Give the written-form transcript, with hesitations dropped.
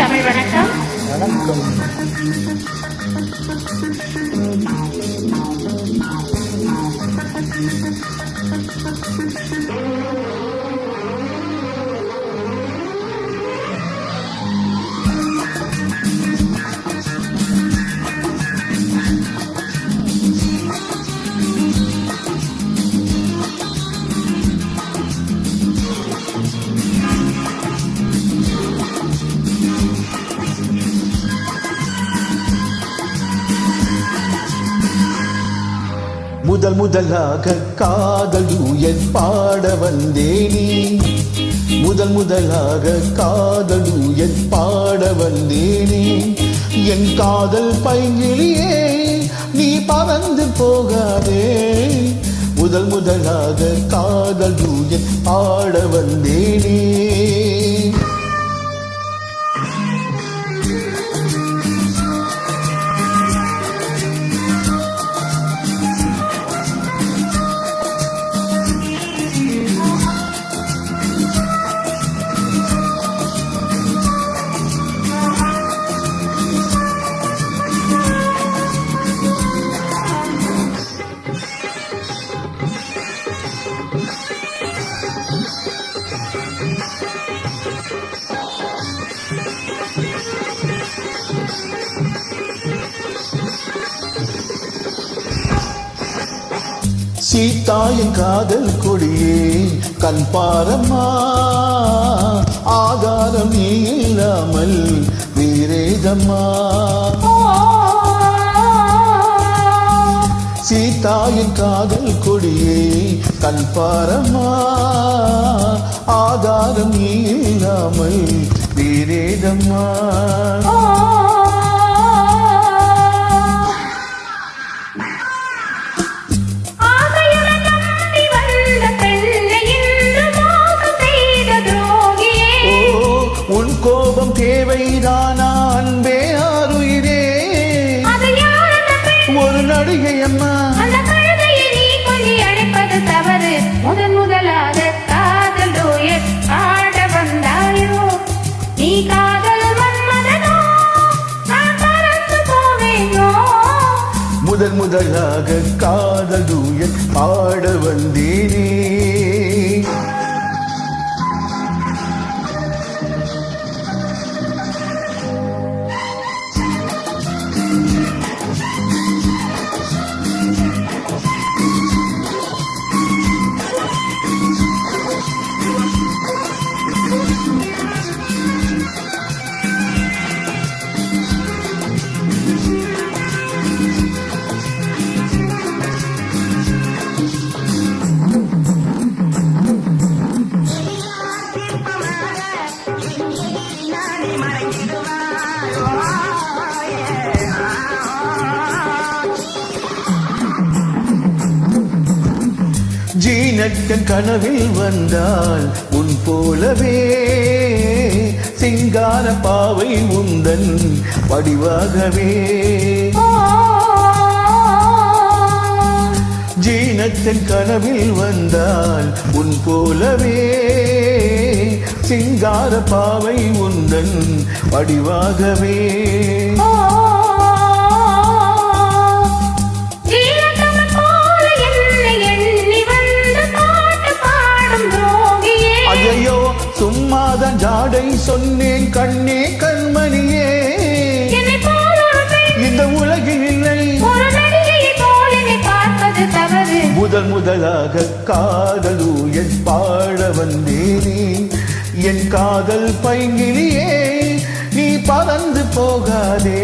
தமிழ் வணக்கம். வணக்கம். முதலாக காதல் டூயட் பாட வந்தேனே. முதலாக காதல் டூயட் பாட வந்தேனே. என் காதல் பைங்கிலியே நீ பறந்து போகாதே. முதலாக காதல் டூயட் பாட வந்தேனே. சீதாயின் காதல் கொடியே கண் பாரம்மா. ஆதாரம் நீ இல்லாமல் வேறேதம்மா. சீதாயின் காதல் கொடியே கண் பாரம்மா. ஆதாரம் நீ இல்லாமல் வேறேதம்மா. உன் கோபம் தேவைதானா அன்பே ஆருயிரே. ஒரு நடிகை அம்மா அழைப்பது தவறு. முதலாக காதல் டூயட் ஆட வந்தாயோ. நீ காதல் மன்மதனோ, நான் பறந்து போவேனோ. முதலாக காதல் டூயட் ஆட வந்தேனே. ஜீனத்தன் கனவில் வந்தால் உன் போலவே சிங்கார பாவை உந்தன் வடிவாகவே. ஜீனத்தன் கனவில் வந்தால் உன் போலவே சிங்கார பாவை உந்தன் வடிவாகவே. ஐயோ சும்மாதான் ஜாடை சொன்னேன் கண்ணே கண்மணியே. இந்த உலகில் இல்லை முதலாக காதல் டூயட் பாட வந்தேனே. என் காதல் பைங்கிலியே நீ பறந்து போகாதே.